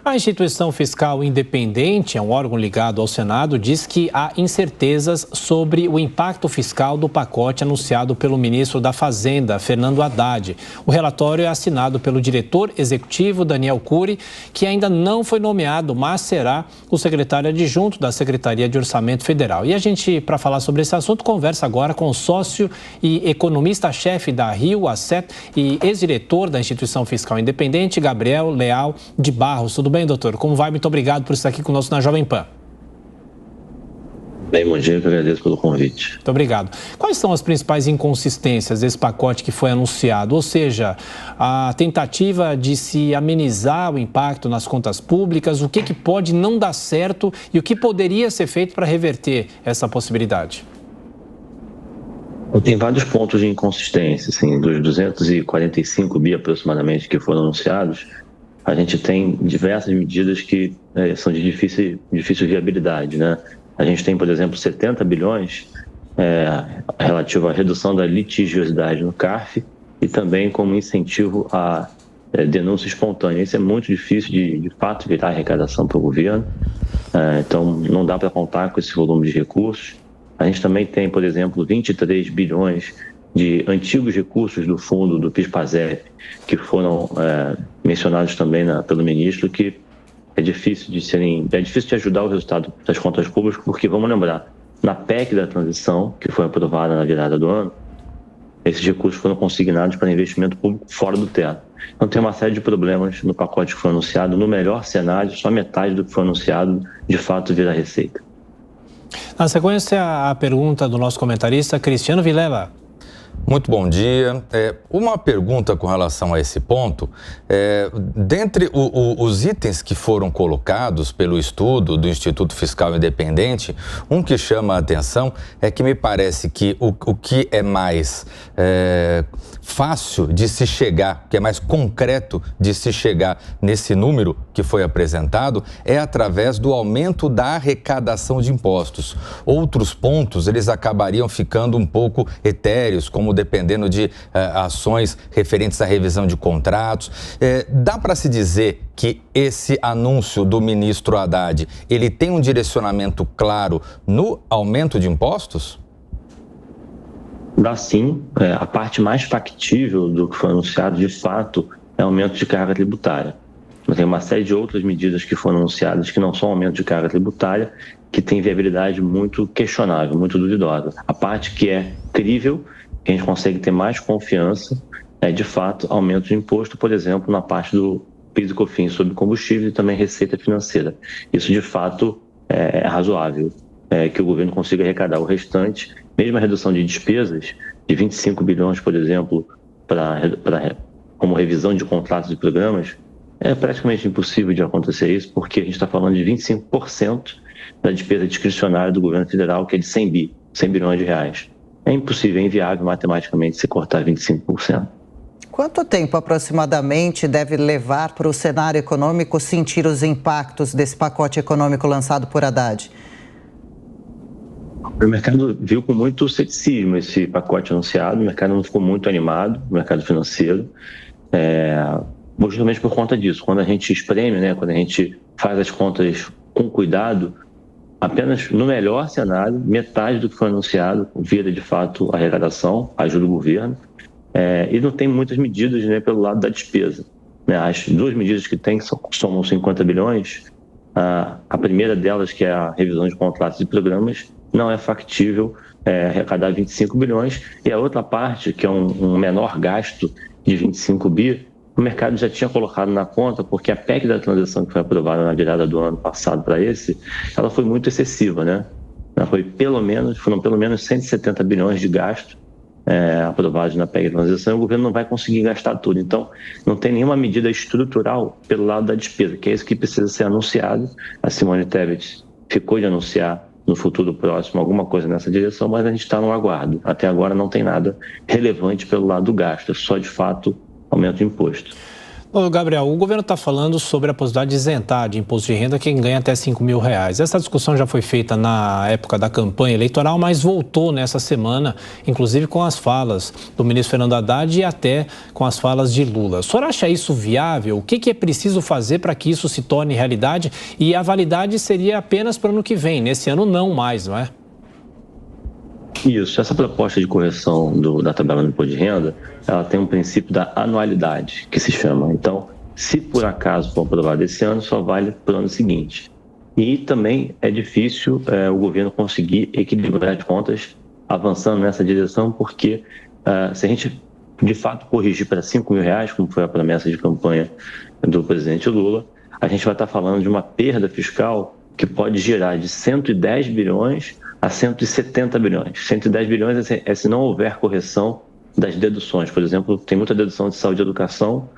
A instituição fiscal independente, é um órgão ligado ao Senado, diz que há incertezas sobre o impacto fiscal do pacote anunciado pelo ministro da Fazenda, Fernando Haddad. O relatório é assinado pelo diretor executivo, Daniel Cury, que ainda não foi nomeado, mas será o secretário adjunto da Secretaria de Orçamento Federal. E a gente, para falar sobre esse assunto, conversa agora com o sócio e economista-chefe da Rio Asset e ex-diretor da instituição fiscal independente, Gabriel Leal de Barros. Tudo bem, doutor? Como vai? Muito obrigado por estar aqui conosco na Jovem Pan. Bem, bom dia, eu agradeço pelo convite. Muito obrigado. Quais são as principais inconsistências desse pacote que foi anunciado? Ou seja, a tentativa de se amenizar o impacto nas contas públicas, o que pode não dar certo e o que poderia ser feito para reverter essa possibilidade? Tem vários pontos de inconsistência, assim, dos 245 bi aproximadamente que foram anunciados, a gente tem diversas medidas que são de difícil viabilidade, né? A gente tem, por exemplo, 70 bilhões relativo à redução da litigiosidade no CARF e também como incentivo à denúncia espontânea. Isso é muito difícil de fato virar arrecadação para o governo, então não dá para contar com esse volume de recursos. A gente também tem, por exemplo, 23 bilhões de antigos recursos do fundo do PIS/PASEP, que foram mencionados também pelo ministro, que é difícil de ajudar o resultado das contas públicas, porque, vamos lembrar, na PEC da transição, que foi aprovada na virada do ano, esses recursos foram consignados para investimento público fora do teto. Então tem uma série de problemas no pacote que foi anunciado. No melhor cenário, só metade do que foi anunciado, de fato, vira receita. Na sequência, a pergunta do nosso comentarista, Cristiano Vilela. Muito bom dia. Uma pergunta com relação a esse ponto. Dentre os itens que foram colocados pelo estudo do Instituto Fiscal Independente, um que chama a atenção é que me parece que o que é mais fácil de se chegar, que é mais concreto de se chegar nesse número que foi apresentado, é através do aumento da arrecadação de impostos. Outros pontos, eles acabariam ficando um pouco etéreos, como dependendo de ações referentes à revisão de contratos. Dá para se dizer que esse anúncio do ministro Haddad, ele tem um direcionamento claro no aumento de impostos? Dá sim. A parte mais factível do que foi anunciado, de fato, é aumento de carga tributária. Mas tem uma série de outras medidas que foram anunciadas que não são aumento de carga tributária, que tem viabilidade muito questionável, muito duvidosa. A parte que é crível, que a gente consegue ter mais confiança, é de fato aumento de imposto, por exemplo, na parte do PIS e COFINS sobre combustível e também receita financeira. Isso de fato é razoável, que o governo consiga arrecadar o restante, mesmo a redução de despesas de 25 bilhões, por exemplo, como revisão de contratos e programas, é praticamente impossível de acontecer isso, porque a gente está falando de 25% da despesa discricionária do governo federal, que é de 100 bilhões de reais. É impossível, é inviável matematicamente se cortar 25%. Quanto tempo aproximadamente deve levar para o cenário econômico sentir os impactos desse pacote econômico lançado por Haddad? O mercado viu com muito ceticismo esse pacote anunciado, o mercado não ficou muito animado, o mercado financeiro, justamente por conta disso. Quando a gente espreme, né, quando a gente faz as contas com cuidado, apenas no melhor cenário, metade do que foi anunciado vira de fato a arrecadação, ajuda o governo, e não tem muitas medidas, né, pelo lado da despesa. As duas medidas que tem somam 50 bilhões, a primeira delas, que é a revisão de contratos e programas, não é factível arrecadar 25 bilhões, e a outra parte, que é um menor gasto de 25 bi, o mercado já tinha colocado na conta, porque a PEC da transição que foi aprovada na virada do ano passado para esse, ela foi muito excessiva, né? Foram pelo menos 170 bilhões de gasto aprovados na PEC da transição, e o governo não vai conseguir gastar tudo. Então, não tem nenhuma medida estrutural pelo lado da despesa, que é isso que precisa ser anunciado. A Simone Tebet ficou de anunciar no futuro próximo alguma coisa nessa direção, mas a gente está no aguardo. Até agora não tem nada relevante pelo lado do gasto, é só de fato aumento de imposto. Ô, Gabriel, o governo está falando sobre a possibilidade de isentar de imposto de renda quem ganha até R$5.000. Essa discussão já foi feita na época da campanha eleitoral, mas voltou nessa semana, inclusive com as falas do ministro Fernando Haddad e até com as falas de Lula. O senhor acha isso viável? O que é preciso fazer para que isso se torne realidade? E a validade seria apenas para o ano que vem, nesse ano não mais, não é? Isso, essa proposta de correção da tabela do imposto de renda, ela tem um princípio da anualidade, que se chama. Então, se por acaso for aprovado esse ano, só vale para o ano seguinte. E também é difícil o governo conseguir equilibrar as contas avançando nessa direção, porque se a gente de fato corrigir para R$5.000, como foi a promessa de campanha do presidente Lula, a gente vai estar falando de uma perda fiscal que pode girar de 110 bilhões a 170 bilhões. 110 bilhões é se não houver correção das deduções. Por exemplo, tem muita dedução de saúde e educação.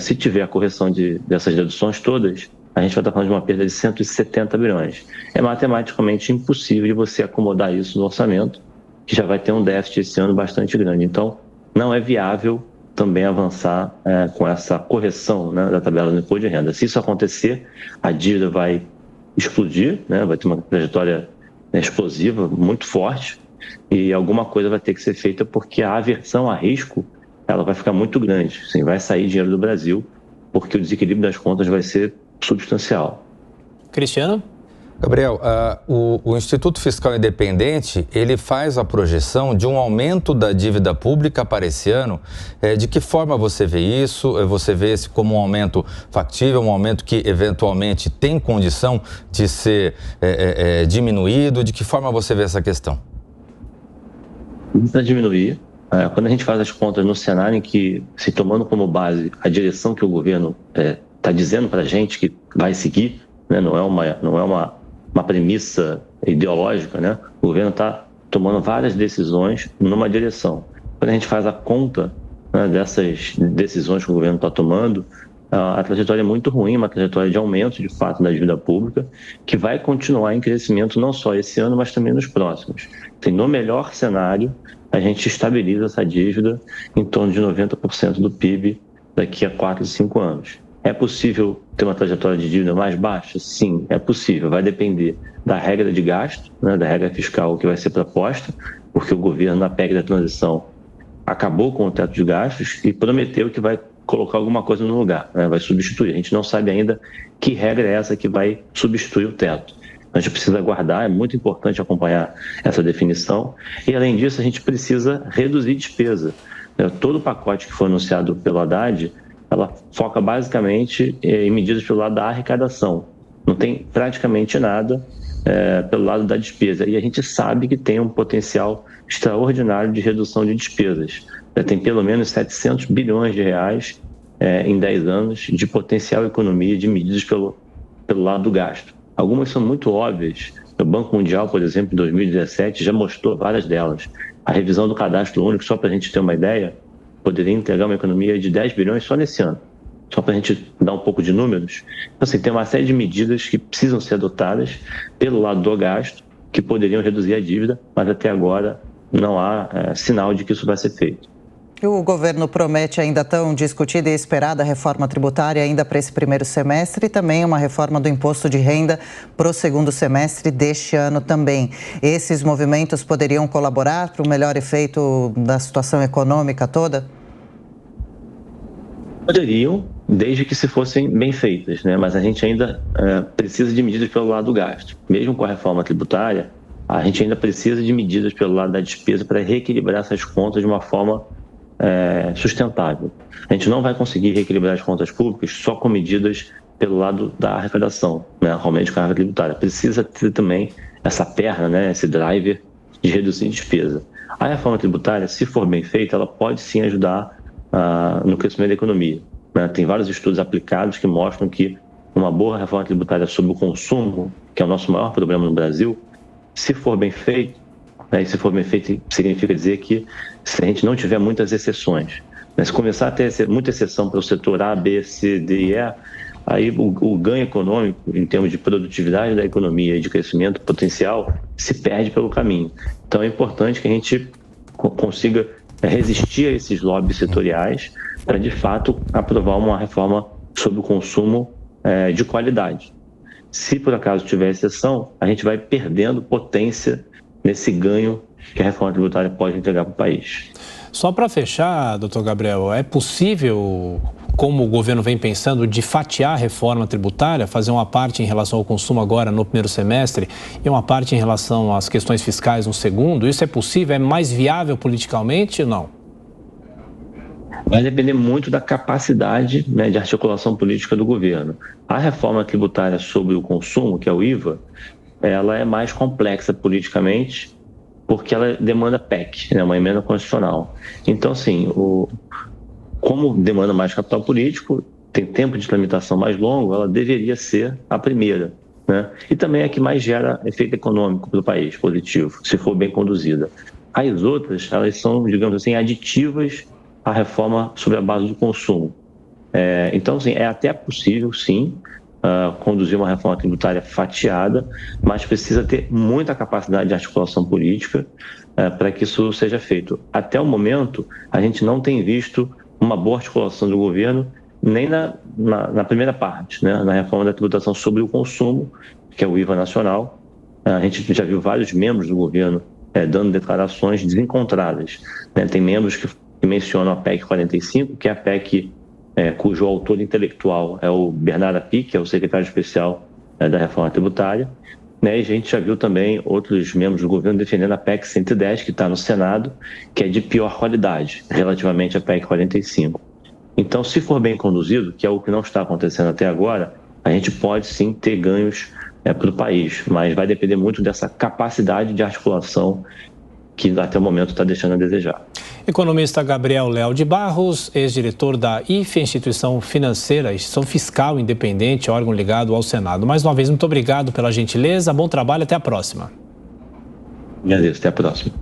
Se tiver a correção dessas deduções todas, a gente vai estar falando de uma perda de 170 bilhões. É matematicamente impossível de você acomodar isso no orçamento, que já vai ter um déficit esse ano bastante grande. Então, não é viável também avançar com essa correção, né, da tabela do imposto de renda. Se isso acontecer, a dívida vai explodir, né, vai ter uma trajetória explosiva, muito forte, e alguma coisa vai ter que ser feita porque a aversão a risco ela vai ficar muito grande. Assim, vai sair dinheiro do Brasil porque o desequilíbrio das contas vai ser substancial. Cristiano? Gabriel, o Instituto Fiscal Independente, ele faz a projeção de um aumento da dívida pública para esse ano. De que forma você vê isso? Você vê esse como um aumento factível, um aumento que eventualmente tem condição de ser diminuído? De que forma você vê essa questão? Para diminuir, quando a gente faz as contas no cenário em que, se tomando como base a direção que o governo está dizendo para a gente que vai seguir, né, não é uma premissa ideológica, né? O governo está tomando várias decisões numa direção. Quando a gente faz a conta, né, dessas decisões que o governo está tomando, a trajetória é muito ruim, uma trajetória de aumento, de fato, da dívida pública, que vai continuar em crescimento não só esse ano, mas também nos próximos. No melhor cenário, a gente estabiliza essa dívida em torno de 90% do PIB daqui a 4, 5 anos. É possível ter uma trajetória de dívida mais baixa? Sim, é possível. Vai depender da regra de gasto, né, da regra fiscal que vai ser proposta, porque o governo, na PEC da transição, acabou com o teto de gastos e prometeu que vai colocar alguma coisa no lugar, né, vai substituir. A gente não sabe ainda que regra é essa que vai substituir o teto. A gente precisa aguardar, é muito importante acompanhar essa definição. E, além disso, a gente precisa reduzir despesa. Todo o pacote que foi anunciado pelo Haddad, ela foca basicamente em medidas pelo lado da arrecadação. Não tem praticamente nada pelo lado da despesa. E a gente sabe que tem um potencial extraordinário de redução de despesas. Tem pelo menos 700 bilhões de reais em 10 anos de potencial economia de medidas pelo lado do gasto. Algumas são muito óbvias. O Banco Mundial, por exemplo, em 2017, já mostrou várias delas. A revisão do cadastro único, só para a gente ter uma ideia, poderia entregar uma economia de 10 bilhões só nesse ano. Só para a gente dar um pouco de números. Então, assim, tem uma série de medidas que precisam ser adotadas pelo lado do gasto, que poderiam reduzir a dívida, mas até agora não há sinal de que isso vai ser feito. O governo promete ainda tão discutida e esperada reforma tributária ainda para esse primeiro semestre e também uma reforma do imposto de renda para o segundo semestre deste ano também. Esses movimentos poderiam colaborar para o melhor efeito da situação econômica toda? Poderiam, desde que se fossem bem feitas, né? Mas a gente ainda precisa de medidas pelo lado do gasto. Mesmo com a reforma tributária, a gente ainda precisa de medidas pelo lado da despesa para reequilibrar essas contas de uma forma sustentável. A gente não vai conseguir reequilibrar as contas públicas só com medidas pelo lado da arrecadação, né, realmente com a carga tributária. Precisa ter também essa perna, né, esse driver de reduzir despesa. A reforma tributária, se for bem feita, ela pode sim ajudar no crescimento da economia, né? Tem vários estudos aplicados que mostram que uma boa reforma tributária sobre o consumo, que é o nosso maior problema no Brasil, se for bem feito, e se for bem feito, significa dizer que se a gente não tiver muitas exceções, né, se começar a ter muita exceção para o setor A, B, C, D e E, aí o ganho econômico, em termos de produtividade da economia e de crescimento potencial, se perde pelo caminho. Então é importante que a gente consiga resistir a esses lobbies setoriais para, de fato, aprovar uma reforma sobre o consumo de qualidade. Se por acaso tiver exceção, a gente vai perdendo potência nesse ganho que a reforma tributária pode entregar para o país. Só para fechar, doutor Gabriel, é possível, como o governo vem pensando, de fatiar a reforma tributária, fazer uma parte em relação ao consumo agora no primeiro semestre e uma parte em relação às questões fiscais no segundo? Isso é possível? É mais viável politicamente ou não? Vai depender muito da capacidade, né, de articulação política do governo. A reforma tributária sobre o consumo, que é o IVA, ela é mais complexa politicamente porque ela demanda PEC, né, uma emenda constitucional. Então, assim, como demanda mais capital político, tem tempo de tramitação mais longo, ela deveria ser a primeira, né? E também é a que mais gera efeito econômico para o país, positivo, se for bem conduzida. As outras, elas são, digamos assim, aditivas à reforma sobre a base do consumo. Então, assim, é até possível, sim, conduzir uma reforma tributária fatiada, mas precisa ter muita capacidade de articulação política para que isso seja feito. Até o momento, a gente não tem visto uma boa articulação do governo, nem na primeira parte, né, na reforma da tributação sobre o consumo, que é o IVA nacional. A gente já viu vários membros do governo dando declarações desencontradas, né? Tem membros que mencionam a PEC 45, que é a PEC cujo autor intelectual é o Bernardo Api, que é o secretário especial da reforma tributária, né? E a gente já viu também outros membros do governo defendendo a PEC 110, que está no Senado, que é de pior qualidade, relativamente à PEC 45. Então, se for bem conduzido, que é o que não está acontecendo até agora, a gente pode sim ter ganhos para o país, mas vai depender muito dessa capacidade de articulação que até o momento está deixando a desejar. Economista Gabriel Léo de Barros, ex-diretor da IFE, Instituição Financeira, Instituição Fiscal Independente, órgão ligado ao Senado. Mais uma vez, muito obrigado pela gentileza, bom trabalho, até a próxima. Agradeço, até a próxima.